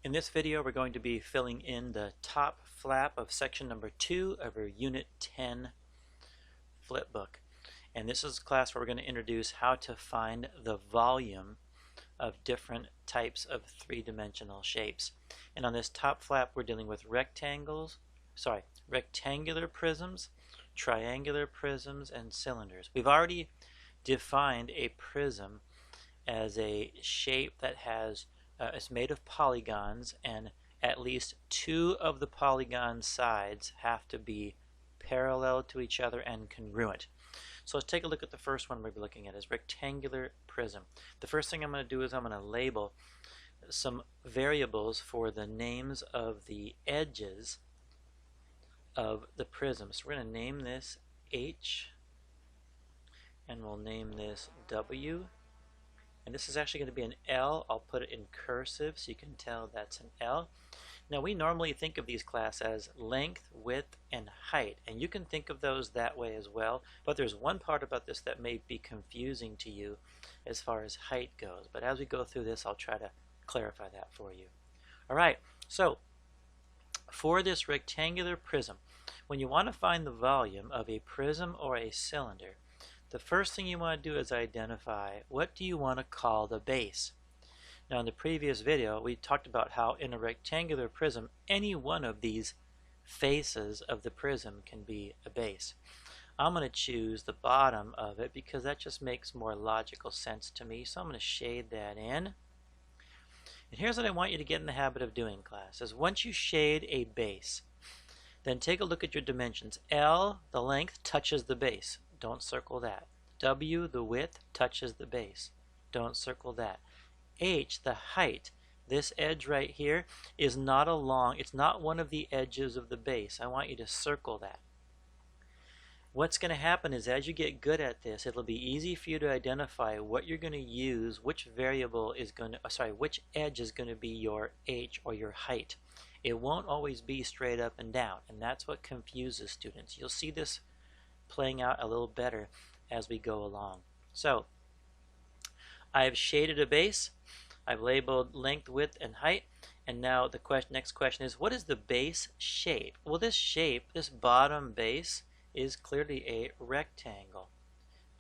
In this video, we're going to be filling in the top flap of section number 2 of our Unit 10 flipbook. And this is a class where we're going to introduce how to find the volume of different types of three-dimensional shapes. And on this top flap, we're dealing with rectangular prisms, triangular prisms, and cylinders. We've already defined a prism as a shape that has it's made of polygons, and at least two of the polygon sides have to be parallel to each other and congruent. So let's take a look at the first one we'll be looking at, is rectangular prism. The first thing I'm going to do is I'm going to label some variables for the names of the edges of the prism. So we're going to name this H, and we'll name this W. And this is actually going to be an L. I'll put it in cursive so you can tell that's an L. Now we normally think of these class as length, width, and height. And you can think of those that way as well. But there's one part about this that may be confusing to you as far as height goes. But as we go through this, I'll try to clarify that for you. Alright, so for this rectangular prism, when you want to find the volume of a prism or a cylinder, the first thing you want to do is identify what do you want to call the base. Now in the previous video we talked about how in a rectangular prism any one of these faces of the prism can be a base. I'm going to choose the bottom of it because that just makes more logical sense to me, so I'm going to shade that in. And here's what I want you to get in the habit of doing, class, is once you shade a base, then take a look at your dimensions. L, the length, touches the base. Don't circle that. W, the width, touches the base. Don't circle that. H, the height, this edge right here is not along, it's not one of the edges of the base. I want you to circle that. What's going to happen is as you get good at this, it'll be easy for you to identify what you're going to use, which variable is going to, which edge is going to be your H or your height. It won't always be straight up and down, and that's what confuses students. You'll see this playing out a little better as we go along. So I've shaded a base, I've labeled length, width, and height, and now the next question is, what is the base shape? Well, this shape, this bottom base, is clearly a rectangle.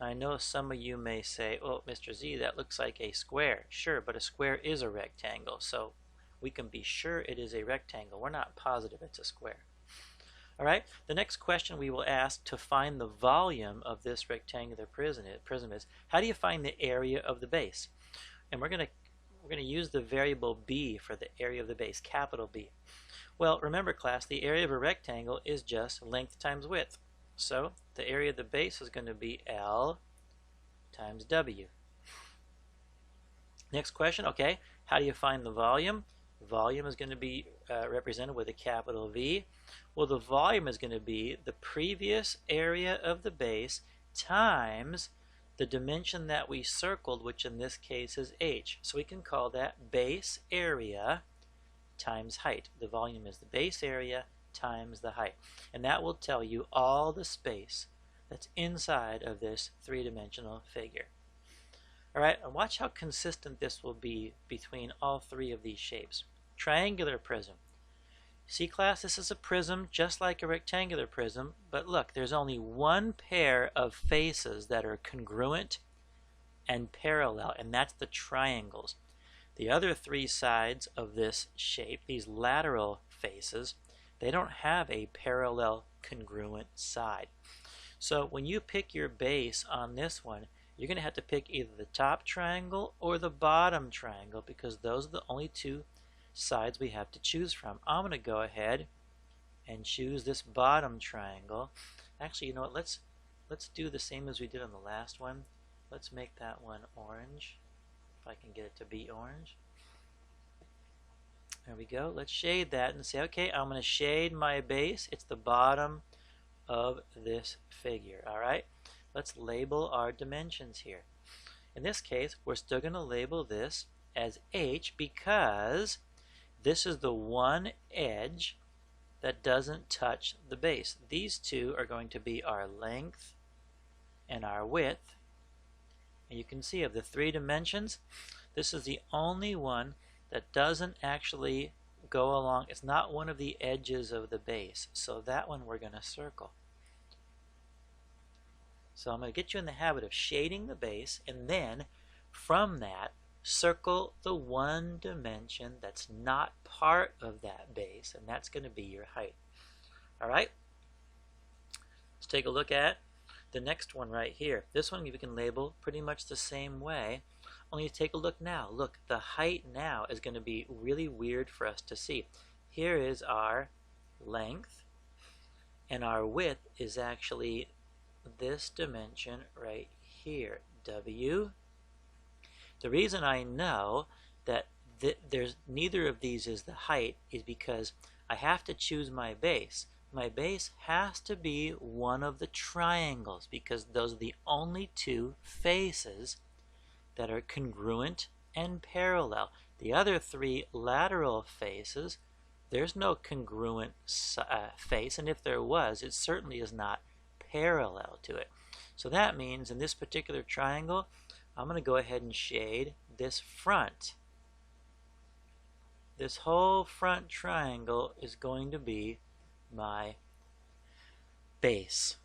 I know some of you may say, oh, Mr. Z, that looks like a square. Sure, but a square is a rectangle, so we can be sure it is a rectangle. We're not positive it's a square. Alright, the next question we will ask to find the volume of this rectangular prism is, how do you find the area of the base? And we're going to use the variable b for the area of the base, capital B. Well, remember, class, the area of a rectangle is just length times width. So the area of the base is going to be L times W. Next question, okay, how do you find the volume? Volume is going to be represented with a capital V. Well, the volume is going to be the previous area of the base times the dimension that we circled, which in this case is H. So we can call that base area times height. The volume is the base area times the height. And that will tell you all the space that's inside of this three-dimensional figure. Alright, and watch how consistent this will be between all three of these shapes. Triangular prism. See, class, this is a prism just like a rectangular prism, but look, there's only one pair of faces that are congruent and parallel, and that's the triangles. The other three sides of this shape, these lateral faces, they don't have a parallel congruent side. So when you pick your base on this one, you're going to have to pick either the top triangle or the bottom triangle because those are the only two sides we have to choose from. I'm going to go ahead and choose this bottom triangle. Actually, you know what, let's do the same as we did on the last one. Let's make that one orange, if I can get it to be orange. There we go. Let's shade that and say, okay, I'm going to shade my base. It's the bottom of this figure. Alright, let's label our dimensions here. In this case, we're still going to label this as H because this is the one edge that doesn't touch the base. These two are going to be our length and our width. And you can see of the three dimensions, this is the only one that doesn't actually go along. It's not one of the edges of the base. So that one we're going to circle. So I'm going to get you in the habit of shading the base, and then from that, circle the one dimension that's not part of that base, and that's going to be your height. All right? Let's take a look at the next one right here. This one you can label pretty much the same way, only take a look now. Look, the height now is going to be really weird for us to see. Here is our length, and our width is actually this dimension right here, W. The reason I know that there's neither of these is the height is because I have to choose my base. My base has to be one of the triangles because those are the only two faces that are congruent and parallel. The other three lateral faces, there's no congruent face, and if there was, it certainly is not parallel to it. So that means in this particular triangle, I'm going to go ahead and shade this front. This whole front triangle is going to be my base.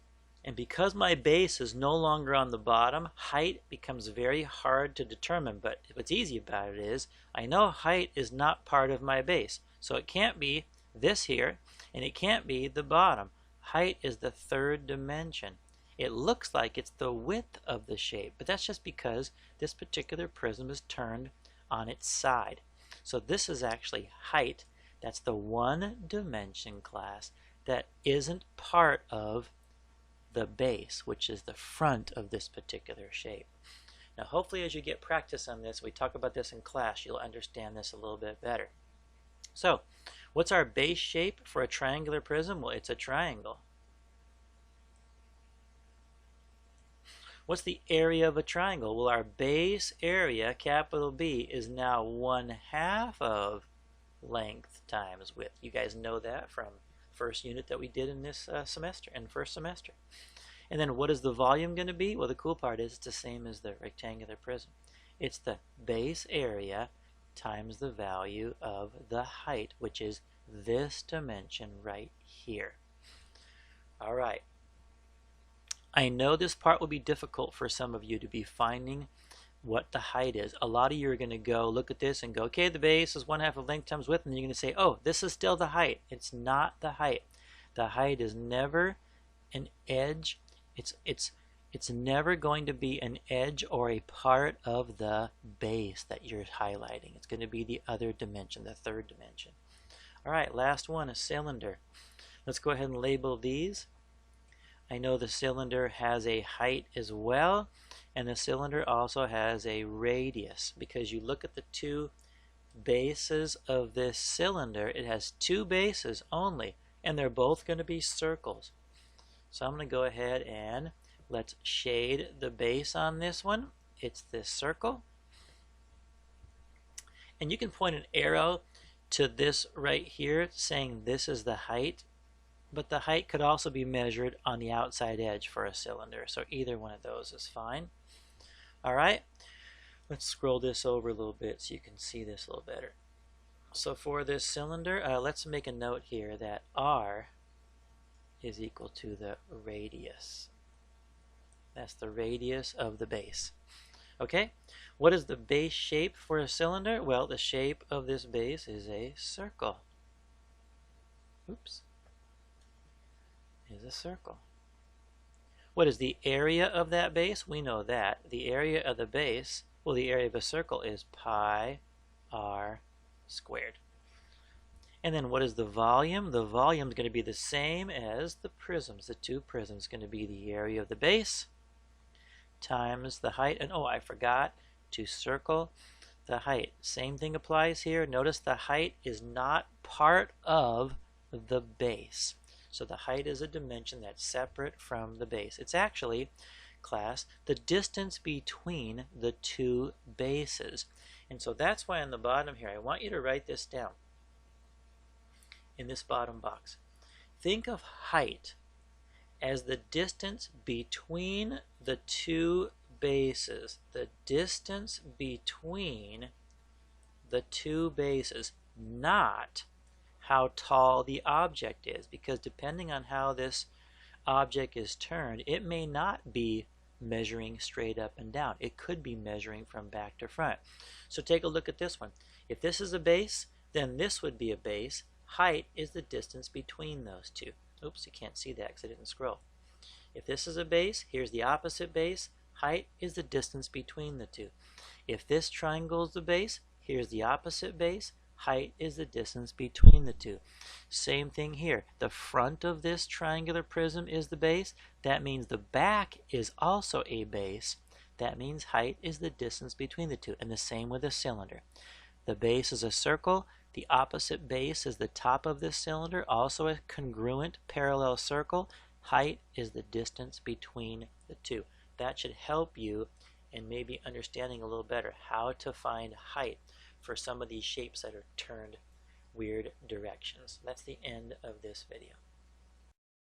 And because my base is no longer on the bottom, height becomes very hard to determine. But what's easy about it is I know height is not part of my base. So it can't be this here, and it can't be the bottom. Height is the third dimension. It looks like it's the width of the shape, but that's just because this particular prism is turned on its side. So this is actually height. That's the one dimension class that isn't part of the base, which is the front of this particular shape. Now hopefully as you get practice on this, we talk about this in class, you'll understand this a little bit better. So what's our base shape for a triangular prism? Well, it's a triangle. What's the area of a triangle? Well, our base area, capital B, is now 1/2 of length times width. You guys know that from first unit that we did in this semester, in first semester. And then what is the volume going to be? Well, the cool part is it's the same as the rectangular prism. It's the base area times the value of the height, which is this dimension right here. All right. I know this part will be difficult for some of you to be finding what the height is. A lot of you are going to go look at this and go, okay, the base is 1/2 of length times width, and you're going to say, oh, this is still the height. It's not the height. The height is never an edge. It's never going to be an edge or a part of the base that you're highlighting. It's going to be the other dimension, the third dimension. All right, last one, a cylinder. Let's go ahead and label these. I know the cylinder has a height as well, and the cylinder also has a radius, because you look at the two bases of this cylinder, it has two bases only, and they're both going to be circles. So I'm going to go ahead and let's shade the base on this one. It's this circle. And you can point an arrow to this right here saying this is the height, but the height could also be measured on the outside edge for a cylinder. So either one of those is fine. All right, let's scroll this over a little bit so you can see this a little better. So for this cylinder, let's make a note here that R is equal to the radius. That's the radius of the base. Okay, what is the base shape for a cylinder? Well, the shape of this base is a circle. Oops. Is a circle. What is the area of that base? We know that. The area of the base, well, the area of a circle is pi r squared. And then what is the volume? The volume is going to be the same as the prisms. The two prisms going to be the area of the base times the height. And oh, I forgot to circle the height. Same thing applies here. Notice the height is not part of the base. So the height is a dimension that's separate from the base. It's actually, class, the distance between the two bases. And so that's why on the bottom here, I want you to write this down in this bottom box. Think of height as the distance between the two bases. The distance between the two bases, not how tall the object is, because depending on how this object is turned, it may not be measuring straight up and down. It could be measuring from back to front. So take a look at this one. If this is a base, then this would be a base. Height is the distance between those two. Oops, you can't see that because I didn't scroll. If this is a base, here's the opposite base. Height is the distance between the two. If this triangle is the base, here's the opposite base. Height is the distance between the two. Same thing here. The front of this triangular prism is the base. That means the back is also a base. That means height is the distance between the two. And the same with a cylinder. The base is a circle. The opposite base is the top of this cylinder, also a congruent parallel circle. Height is the distance between the two. That should help you in maybe understanding a little better how to find height for some of these shapes that are turned weird directions. That's the end of this video.